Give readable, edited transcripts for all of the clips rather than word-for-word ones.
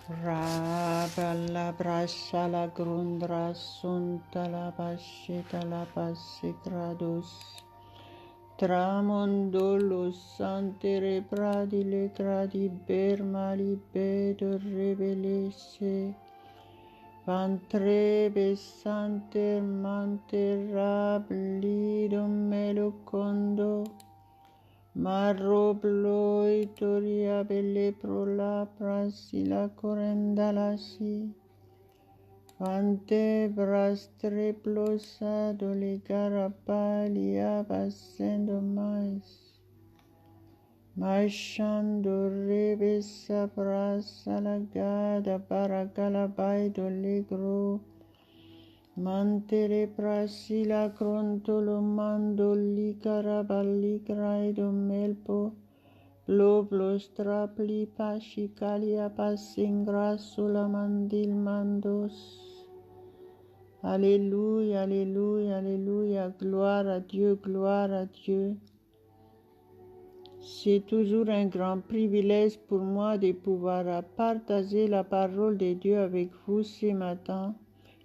Rabala brasha la grundra sunta la bashita la pasigradus. Tramondolo santere pradi le gradi bermali bedo rebelese. Vantre besanter manterabli melocondo. Marroblo itoria belle pro la prasila corendalasi. Ante brastre plosa dole garapalia basendo mais. Machando rebesa brasa la gada paracalabai dole gro. Mantere prasila crontolo mando li caraballi graido melpo. Bloblo strapli pascicalia passingra sulla mandil mandos. Alléluia, alléluia, alléluia, gloire à Dieu, gloire à Dieu. C'est toujours un grand privilège pour moi de pouvoir partager la parole de Dieu avec vous ce matin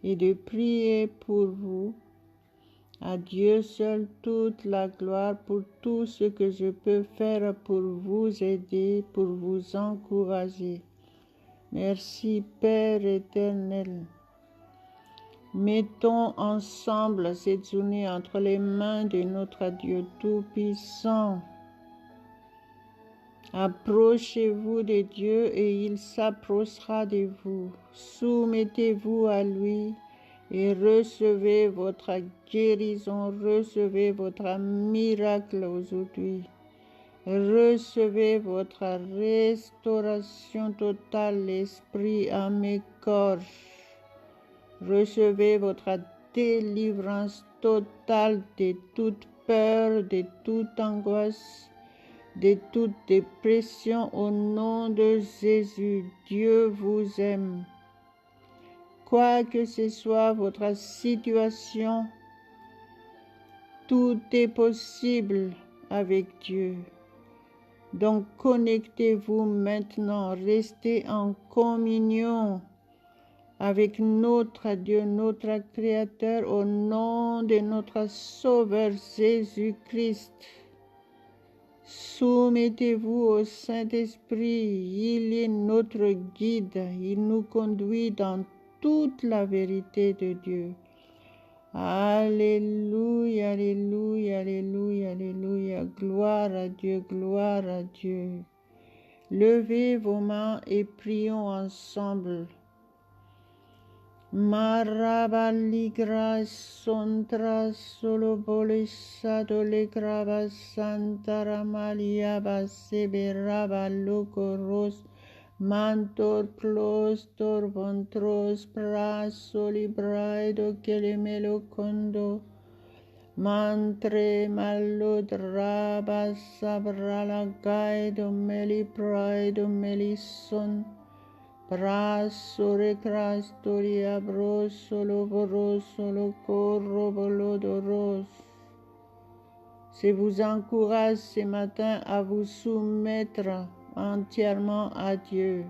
et de prier pour vous. À Dieu seul toute la gloire pour tout ce que je peux faire pour vous aider, pour vous encourager. Merci Père éternel. Mettons ensemble cette journée entre les mains de notre Dieu Tout-Puissant. Approchez-vous de Dieu et il s'approchera de vous. Soumettez-vous à lui et recevez votre guérison, recevez votre miracle aujourd'hui. Recevez votre restauration totale, l'esprit, âme et corps. Recevez votre délivrance totale de toute peur, de toute angoisse, de toute dépression au nom de Jésus. Dieu vous aime. Quoi que ce soit votre situation, tout est possible avec Dieu. Donc connectez-vous maintenant, restez en communion avec notre Dieu, notre Créateur, au nom de notre Sauveur Jésus-Christ. Soumettez-vous au Saint-Esprit, il est notre guide, il nous conduit dans toute la vérité de Dieu. Alléluia, alléluia, alléluia, alléluia, gloire à Dieu, gloire à Dieu. Levez vos mains et prions ensemble. Marabaligra sontra solo bolesado le grava santa ramalia baseberaba locoros mantor plostor vontros praso libraido che le melocondo mantre malodraba sabrala gaido meli praido melisson Brasso recrastoria brosolo borosolo corro bolodoros. Je vous encourage ce matin à vous soumettre entièrement à Dieu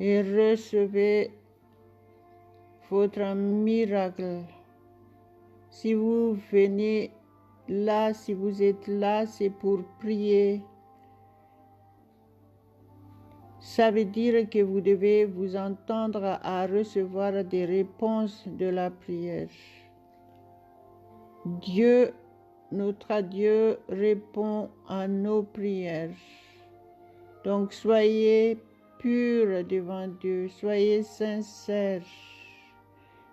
et recevez votre miracle. Si vous venez là, si vous êtes là, c'est pour prier. Ça veut dire que vous devez vous entendre à recevoir des réponses de la prière. Dieu, notre Dieu, répond à nos prières. Donc soyez purs devant Dieu, soyez sincères.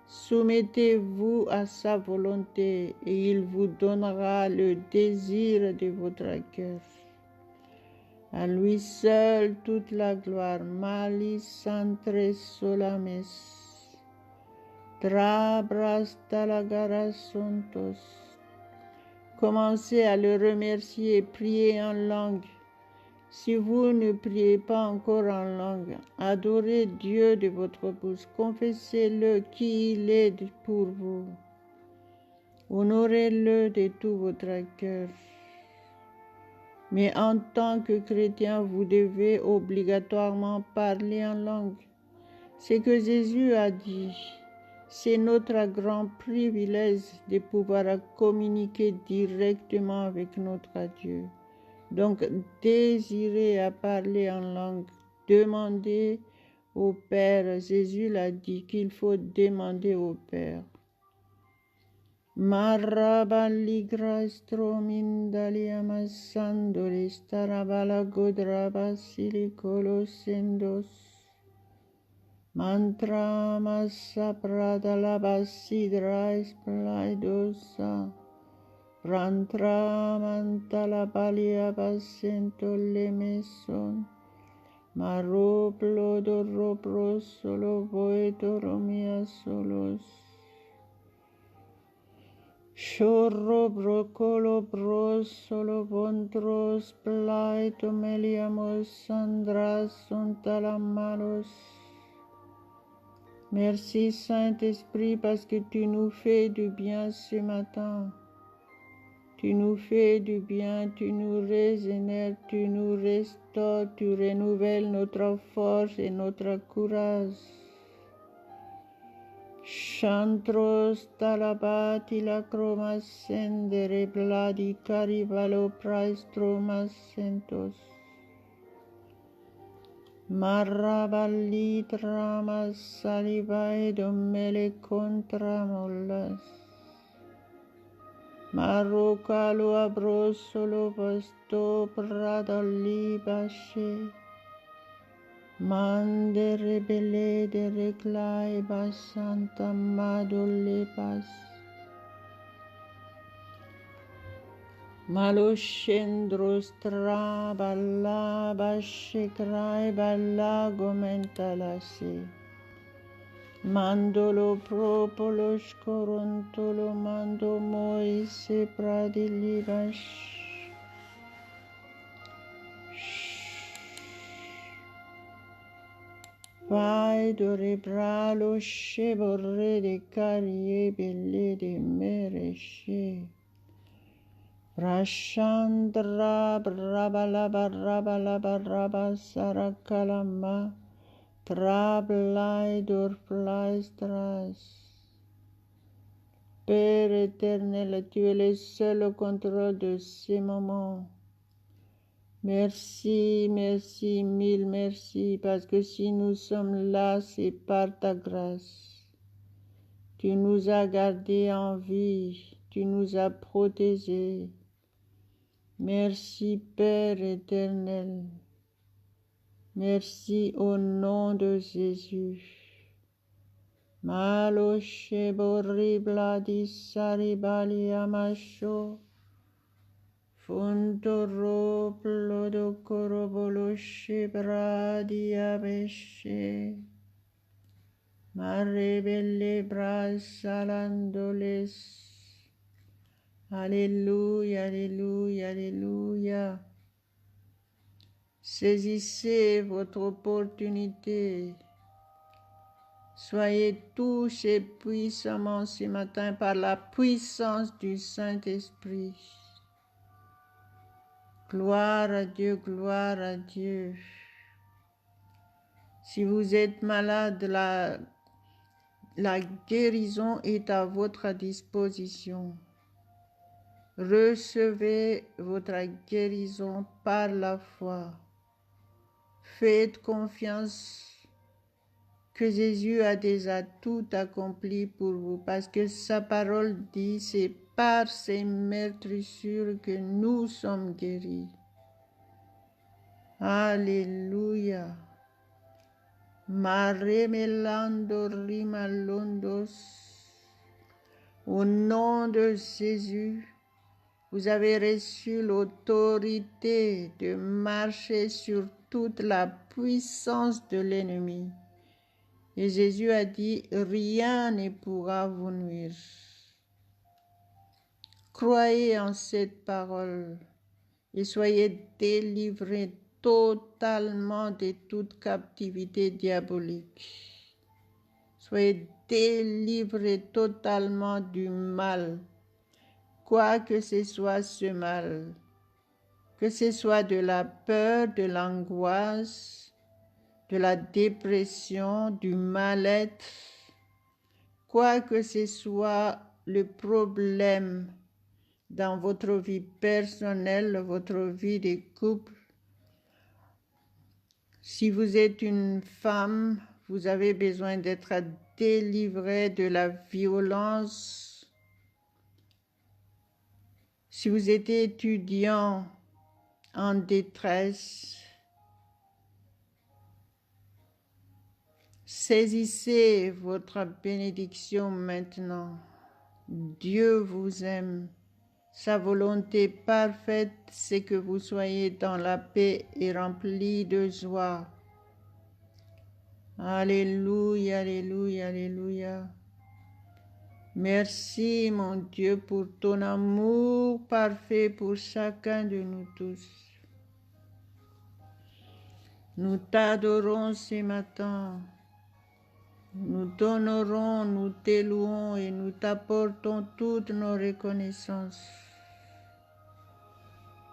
Soumettez-vous à sa volonté et il vous donnera le désir de votre cœur. À lui seul toute la gloire, malis santre solames, trabras talagara sontos. Commencez à le remercier et priez en langue. Si vous ne priez pas encore en langue, adorez Dieu de votre bouche, confessez-le qui il est pour vous. Honorez-le de tout votre cœur. Mais en tant que chrétien, vous devez obligatoirement parler en langue. C'est que Jésus a dit. C'est notre grand privilège de pouvoir communiquer directement avec notre Dieu. Donc, désirez à parler en langue, demandez au Père. Jésus l'a dit qu'il faut demander au Père. Marabaligra stromindaliamassandoli starabala godraba silicolosendos. Mantra massa pradalabasidra esplaidosa. Rantra mantala balia basento lemeson. Maro plodo ropro solo voetoromia solos. Chorro brocolo bros solo vontros plaito meliamos sandras sontalamalos. Merci Saint-Esprit parce que tu nous fais du bien ce matin. Tu nous fais du bien, tu nous régénères, tu nous restaures, tu renouvelles notre force et notre courage. Chantros talabati la cromascendere bladi carivalo praestromas sentos. Marraballi tramas salivae domele contra mollas. Marrocalo abrosolo vasto pradalli basce. Mande rebele de reclae basanta madolle pas. Maloscendros traballa basce crae balla gomentalase. Mandolo propolo scorontolo mando moise pradilli basce. Vai dorebralo sceborre de carie belle de meresce. Prashandra brabalaba rabalaba rabasaраkalama trablai dorplaistras. Père éternel, tu es le seul au contrôle de ces moments. Merci, merci, mille merci, parce que si nous sommes là, c'est par ta grâce. Tu nous as gardés en vie, tu nous as protégés. Merci, Père éternel. Merci au nom de Jésus. Maloshe boribla di saribali amasho. Funtoro plodo coroboloshe bradi abeshe. Marebelle bras salandoles. Alléluia, alléluia, alléluia. Saisissez votre opportunité. Soyez touchés puissamment ce matin par la puissance du Saint-Esprit. Gloire à Dieu, gloire à Dieu. Si vous êtes malade, la guérison est à votre disposition. Recevez votre guérison par la foi. Faites confiance que Jésus a déjà tout accompli pour vous, parce que sa parole dit, c'est par ses meurtrissures que nous sommes guéris. Alléluia. Maremelando rimalondos. Au nom de Jésus, vous avez reçu l'autorité de marcher sur toute la puissance de l'ennemi. Et Jésus a dit, rien ne pourra vous nuire. Croyez en cette parole et soyez délivrés totalement de toute captivité diabolique. Soyez délivrés totalement du mal, quoi que ce soit ce mal, que ce soit de la peur, de l'angoisse, de la dépression, du mal-être, quoi que ce soit le problème dans votre vie personnelle, votre vie de couple. Si vous êtes une femme, vous avez besoin d'être délivrée de la violence. Si vous êtes étudiant en détresse, saisissez votre bénédiction maintenant. Dieu vous aime. Sa volonté parfaite, c'est que vous soyez dans la paix et remplis de joie. Alléluia, alléluia, alléluia. Merci, mon Dieu, pour ton amour parfait pour chacun de nous tous. Nous t'adorons ce matin. Nous t'honorons, nous t'élouons et nous t'apportons toutes nos reconnaissances.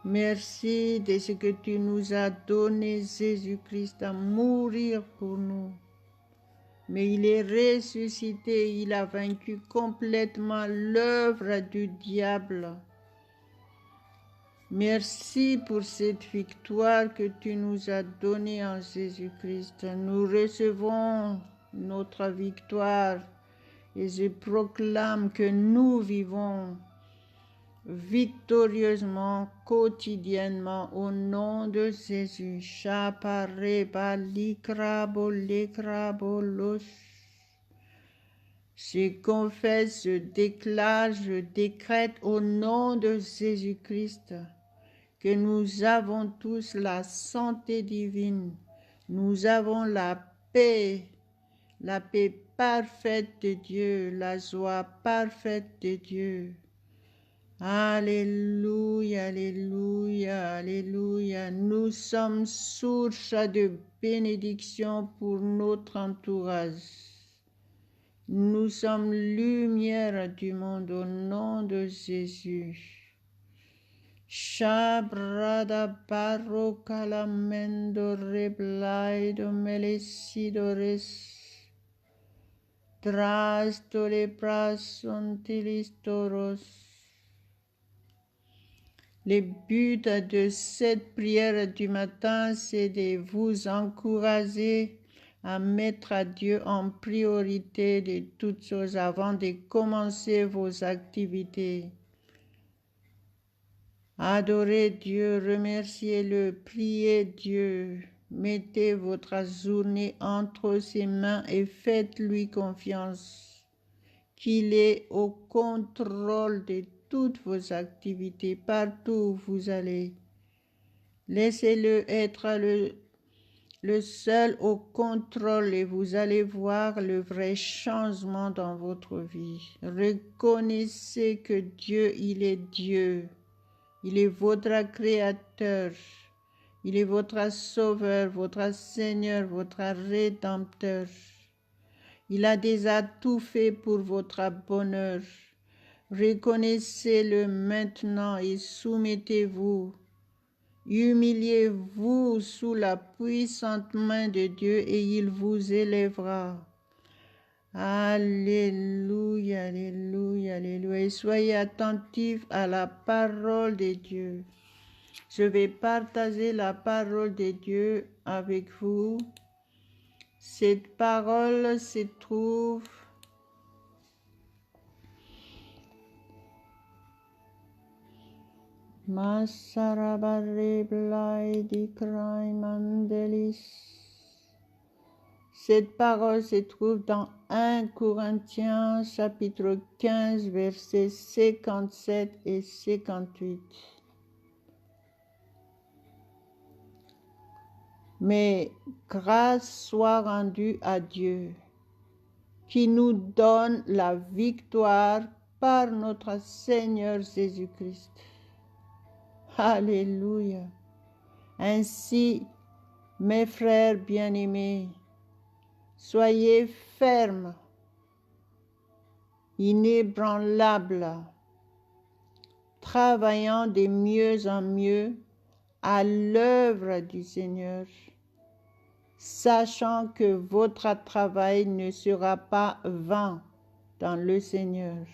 Merci de ce que tu nous as donné, Jésus-Christ, à mourir pour nous. Mais il est ressuscité, il a vaincu complètement l'œuvre du diable. Merci pour cette victoire que tu nous as donnée en Jésus-Christ. Nous recevons notre victoire et je proclame que nous vivons victorieusement, quotidiennement, au nom de Jésus. Je confesse, je déclare, je décrète au nom de Jésus-Christ que nous avons tous la santé divine, nous avons la paix parfaite de Dieu, la joie parfaite de Dieu. Alléluia, alléluia, alléluia. Nous sommes source de bénédiction pour notre entourage. Nous sommes lumière du monde au nom de Jésus. Shabrada barro calamendo reblaido melesidores. Drastole prasontilis toros. Le but de cette prière du matin, c'est de vous encourager à mettre à Dieu en priorité de toutes choses avant de commencer vos activités. Adorez Dieu, remerciez-le, priez Dieu. Mettez votre journée entre ses mains et faites-lui confiance, qu'il est au contrôle de toutes vos activités, partout où vous allez. Laissez-le être le seul au contrôle et vous allez voir le vrai changement dans votre vie. Reconnaissez que Dieu, il est Dieu. Il est votre créateur. Il est votre sauveur, votre Seigneur, votre Rédempteur. Il a déjà tout fait pour votre bonheur. Reconnaissez-le maintenant et soumettez-vous. Humiliez-vous sous la puissante main de Dieu et il vous élèvera. Alléluia, alléluia, alléluia. Et soyez attentifs à la parole de Dieu. Je vais partager la parole de Dieu avec vous. Cette parole se trouve Cette parole se trouve dans 1 Corinthiens chapitre 15 versets 57 et 58. Mais grâce soit rendue à Dieu, qui nous donne la victoire par notre Seigneur Jésus-Christ. Alléluia. Ainsi, mes frères bien-aimés, soyez fermes, inébranlables, travaillant de mieux en mieux à l'œuvre du Seigneur, sachant que votre travail ne sera pas vain dans le Seigneur.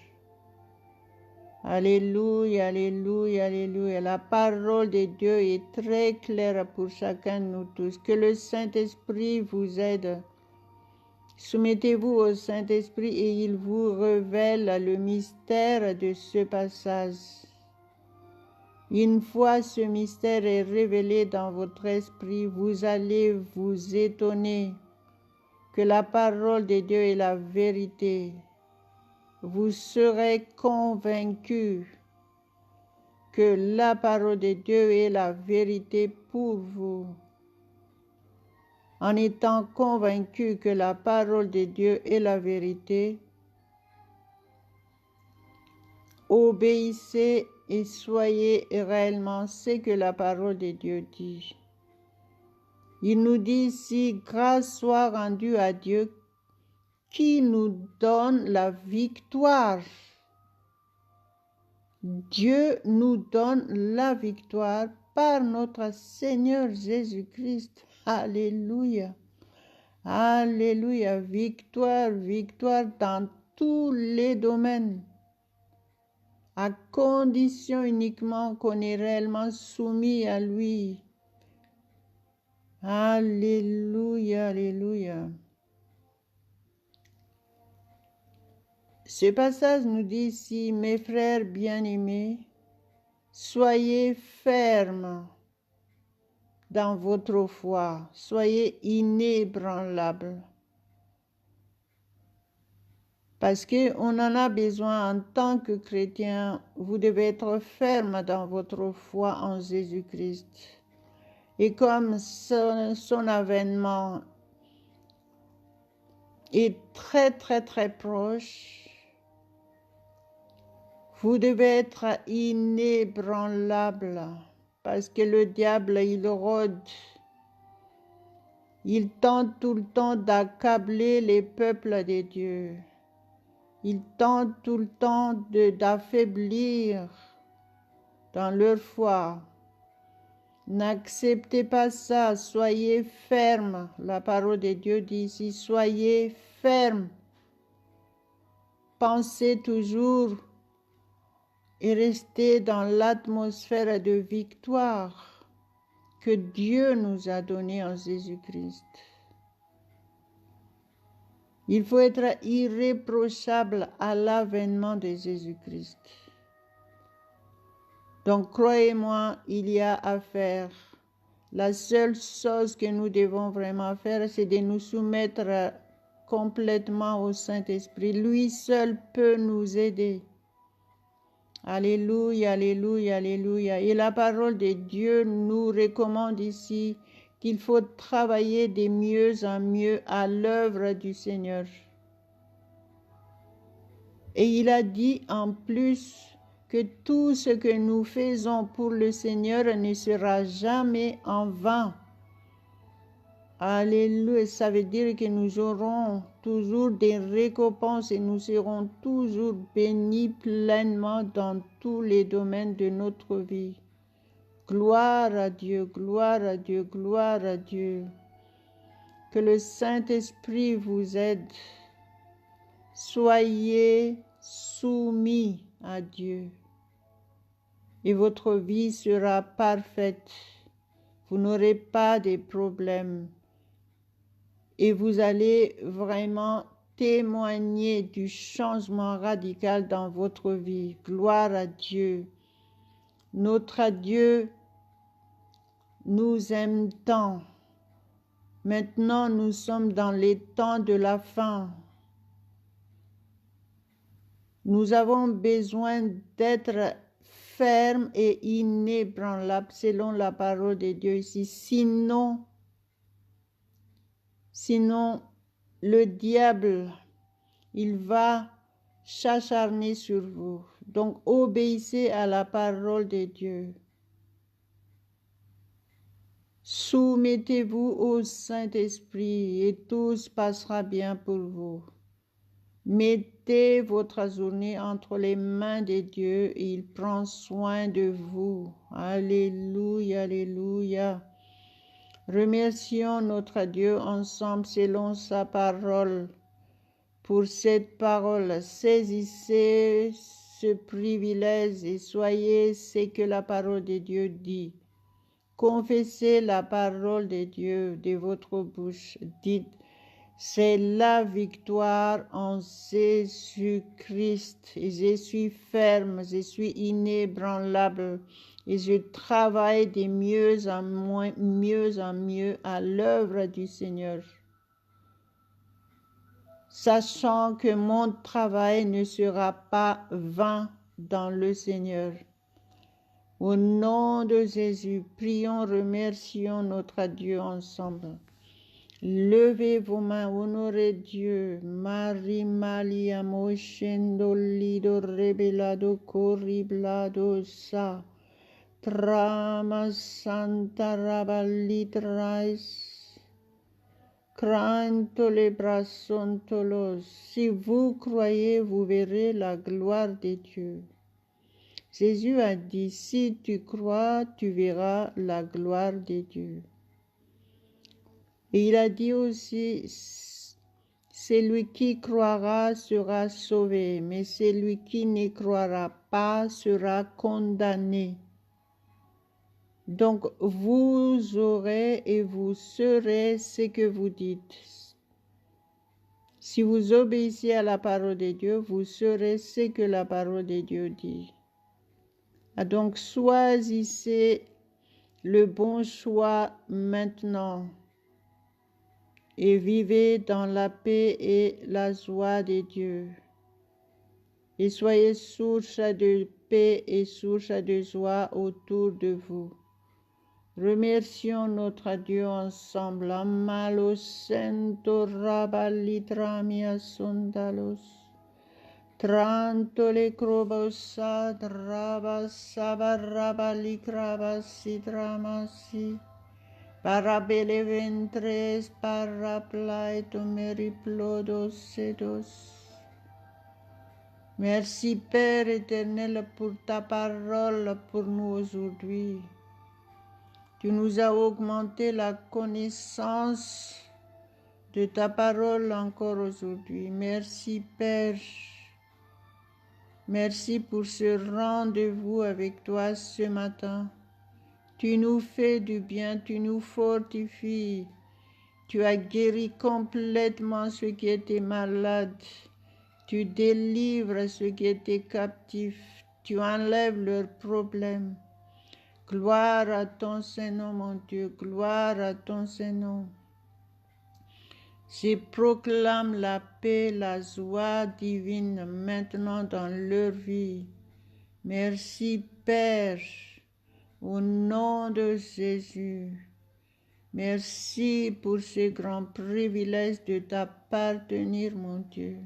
Alléluia, alléluia, alléluia. La parole de Dieu est très claire pour chacun de nous tous. Que le Saint-Esprit vous aide. Soumettez-vous au Saint-Esprit et il vous révèle le mystère de ce passage. Une fois ce mystère est révélé dans votre esprit, vous allez vous étonner que la parole de Dieu est la vérité. Vous serez convaincus que la parole de Dieu est la vérité pour vous. En étant convaincu que la parole de Dieu est la vérité, obéissez et soyez réellement ce que la parole de Dieu dit. Il nous dit ici, grâce soit rendue à Dieu qui nous donne la victoire. Dieu nous donne la victoire par notre Seigneur Jésus-Christ. Alléluia. Alléluia. Victoire, victoire dans tous les domaines, à condition uniquement qu'on est réellement soumis à lui. Alléluia, alléluia. Ce passage nous dit ici, mes frères bien-aimés, soyez fermes dans votre foi, soyez inébranlables. Parce qu'on en a besoin en tant que chrétien, vous devez être ferme dans votre foi en Jésus-Christ. Et comme son avènement est très très très proche, vous devez être inébranlable parce que le diable, il rôde. Il tente tout le temps d'accabler les peuples de Dieu. Il tente tout le temps d'affaiblir dans leur foi. N'acceptez pas ça, soyez fermes. La parole de Dieu dit ici, soyez fermes. Pensez toujours et restez dans l'atmosphère de victoire que Dieu nous a donnée en Jésus-Christ. Il faut être irréprochable à l'avènement de Jésus-Christ. Donc, croyez-moi, il y a à faire. La seule chose que nous devons vraiment faire, c'est de nous soumettre complètement au Saint-Esprit. Lui seul peut nous aider. Alléluia, alléluia, alléluia. Et la parole de Dieu nous recommande ici qu'il faut travailler de mieux en mieux à l'œuvre du Seigneur. Et il a dit en plus que tout ce que nous faisons pour le Seigneur ne sera jamais en vain. Alléluia, ça veut dire que nous aurons toujours des récompenses et nous serons toujours bénis pleinement dans tous les domaines de notre vie. Gloire à Dieu, gloire à Dieu, gloire à Dieu. Que le Saint-Esprit vous aide. Soyez soumis à Dieu et votre vie sera parfaite. Vous n'aurez pas de problèmes et vous allez vraiment témoigner du changement radical dans votre vie. Gloire à Dieu. Notre Dieu nous aime tant. Maintenant, nous sommes dans les temps de la fin. Nous avons besoin d'être fermes et inébranlables selon la parole de Dieu ici. Sinon, le diable, il va s'acharner sur vous. Donc, obéissez à la parole de Dieu. Soumettez-vous au Saint-Esprit et tout se passera bien pour vous. Mettez votre journée entre les mains de Dieu et il prend soin de vous. Alléluia, alléluia. Remercions notre Dieu ensemble selon sa parole. Pour cette parole, saisissez ce privilège et soyez ce que la parole de Dieu dit. Confessez la parole de Dieu de votre bouche. Dites, c'est la victoire en Jésus-Christ. Et je suis ferme, je suis inébranlable. Et je travaille de mieux en mieux à l'œuvre du Seigneur, sachant que mon travail ne sera pas vain dans le Seigneur. Au nom de Jésus, prions, remercions notre Dieu ensemble. Levez vos mains, honorez Dieu. Marie Malia Moshendo Lido Rebelado Corriblado Sa Trama Santa Rabalitrais Cranto le brasontolos. Si vous croyez, vous verrez la gloire de Dieu. Jésus a dit, si tu crois, tu verras la gloire de Dieu. Et il a dit aussi, celui qui croira sera sauvé, mais celui qui ne croira pas sera condamné. Donc, vous aurez et vous serez ce que vous dites. Si vous obéissez à la parole de Dieu, vous serez ce que la parole de Dieu dit. Donc, choisissez le bon choix maintenant et vivez dans la paix et la joie de Dieu. Et soyez source de paix et source de joie autour de vous. Remercions notre Dieu ensemble. Amalo sento rabalitramia sondalos. Tranto le crobosad rabasabarabalicrabasidramassi. Parabele ventres paraplaito meriplodos sedos. Merci Père éternel pour ta parole pour nous aujourd'hui. Tu nous as augmenté la connaissance de ta parole encore aujourd'hui. Merci Père. Merci pour ce rendez-vous avec toi ce matin. Tu nous fais du bien, tu nous fortifies. Tu as guéri complètement ceux qui étaient malades. Tu délivres ceux qui étaient captifs. Tu enlèves leurs problèmes. Gloire à ton Saint-Nom, mon Dieu. Gloire à ton Saint-Nom. Je proclame la paix, la joie divine maintenant dans leur vie. Merci, Père, au nom de Jésus. Merci pour ce grand privilège de t'appartenir, mon Dieu.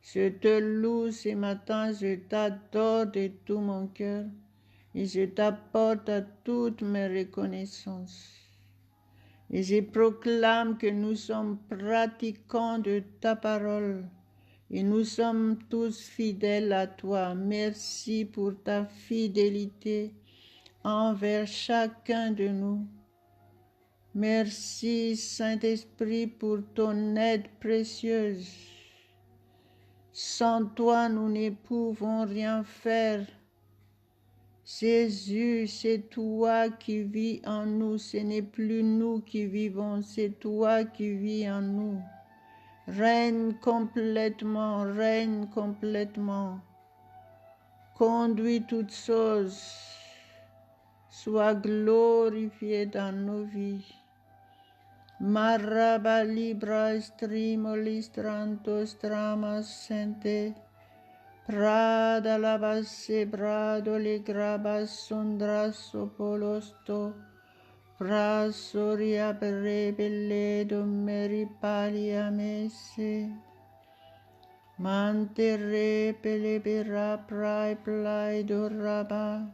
Je te loue ce matin, je t'adore de tout mon cœur et je t'apporte à toutes mes reconnaissances. Et je proclame que nous sommes pratiquants de ta parole et nous sommes tous fidèles à toi. Merci pour ta fidélité envers chacun de nous. Merci, Saint-Esprit, pour ton aide précieuse. Sans toi, nous ne pouvons rien faire. Jésus, c'est toi qui vis en nous. Ce n'est plus nous qui vivons, c'est toi qui vis en nous. Règne complètement, règne complètement. Conduis toutes choses. Sois glorifié dans nos vies. Maraba libra strimolis trantos tramas sente. Prada la base brado le grabas sondraso polosto. Prasoria brebeledo meripalia mese. Mantere pelebera prai plaido raba.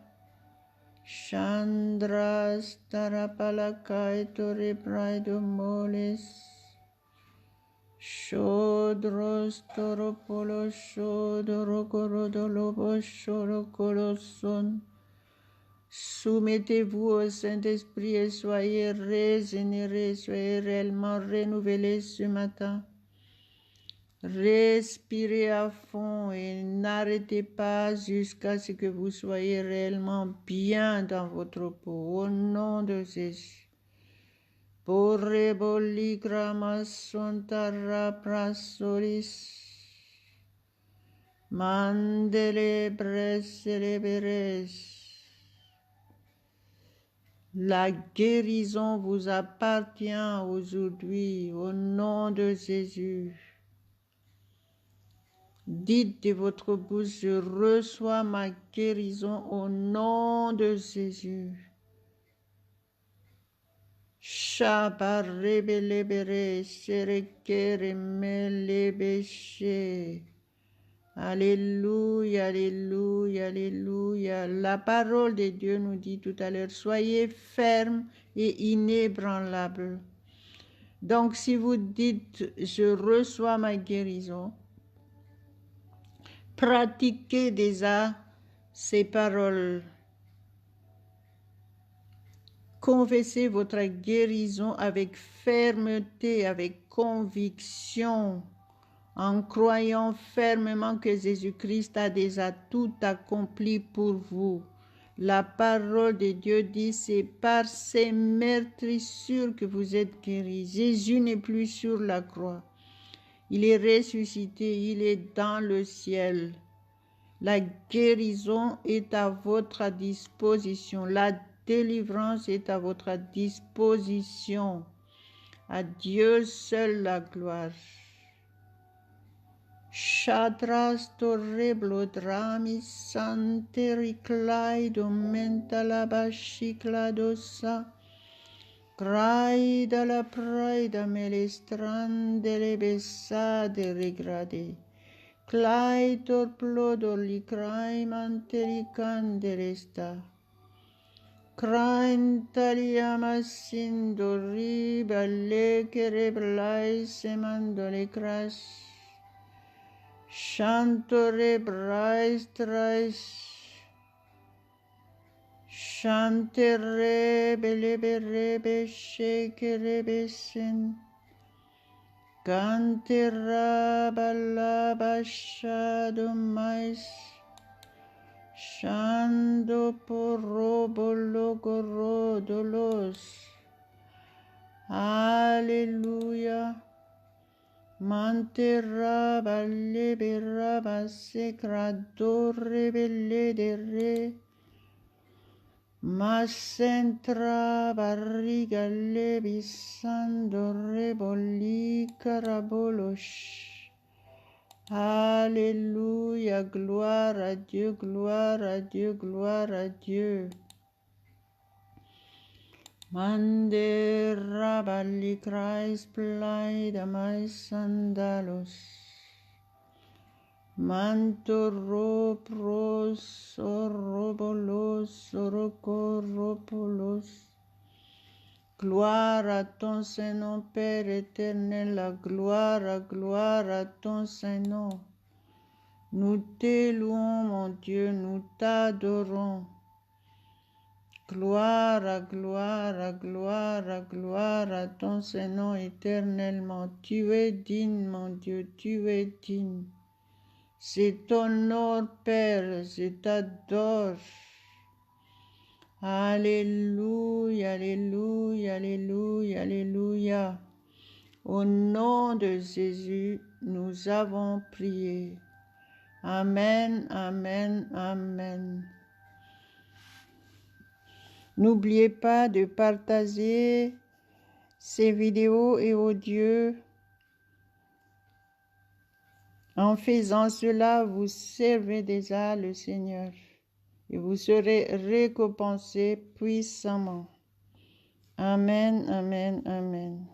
Chandras tarapalakai tore praido moles. Shodros toropolos shodorokorodolobos shorokoloson. Soumettez-vous au Saint-Esprit et soyez régénérés, soyez réellement renouvelés ce matin. Respirez à fond et n'arrêtez pas jusqu'à ce que vous soyez réellement bien dans votre peau. Au nom de Jésus. Porreboli gramasontara prasoris. Mandele bresereberes. La guérison vous appartient aujourd'hui au nom de Jésus. Dites de votre bouche, je reçois ma guérison au nom de Jésus. Shabarebelebere serekere melebeshe. Alléluia, alléluia, alléluia. La parole de Dieu nous dit tout à l'heure, soyez fermes et inébranlables. Donc si vous dites, je reçois ma guérison, pratiquez déjà ces paroles. Confessez votre guérison avec fermeté, avec conviction, en croyant fermement que Jésus-Christ a déjà tout accompli pour vous. La parole de Dieu dit, c'est par ses meurtrissures que vous êtes guéris. Jésus n'est plus sur la croix. Il est ressuscité, il est dans le ciel. La guérison est à votre disposition. La délivrance est à votre disposition. À Dieu seul la gloire. Shadras torreblo dramis santericlaido mentalabashicladosa. Craida la praida melestrande besade regrade. Claitor plodoli craimantericande resta. Craintaliamasindo riba lecere blai semandole crash. Chantore brais trais. Chantere belebe shekere besen. Cantera balabashado mais. Shando porobologoros. Alléluia. Mantera balebera basecradore belledere. Masentra barriga lebisando reboli carabolos. Alléluia, gloire à Dieu, gloire à Dieu, gloire à Dieu. Mande rabali Christ plaida my sandalos. Manto pros orobolos orocoropolos. Gloire à ton Saint-Nom, Père éternel, la gloire à ton Saint-Nom. Nous te louons, mon Dieu, nous t'adorons. Gloire à ton Saint-Nom éternellement. Tu es digne, mon Dieu, tu es digne. C'est ton nom, Père, je t'adore. Alléluia, alléluia, alléluia, alléluia. Au nom de Jésus, nous avons prié. Amen, amen, amen. N'oubliez pas de partager ces vidéos et audios. En faisant cela, vous servez déjà le Seigneur et vous serez récompensés puissamment. Amen, amen, amen.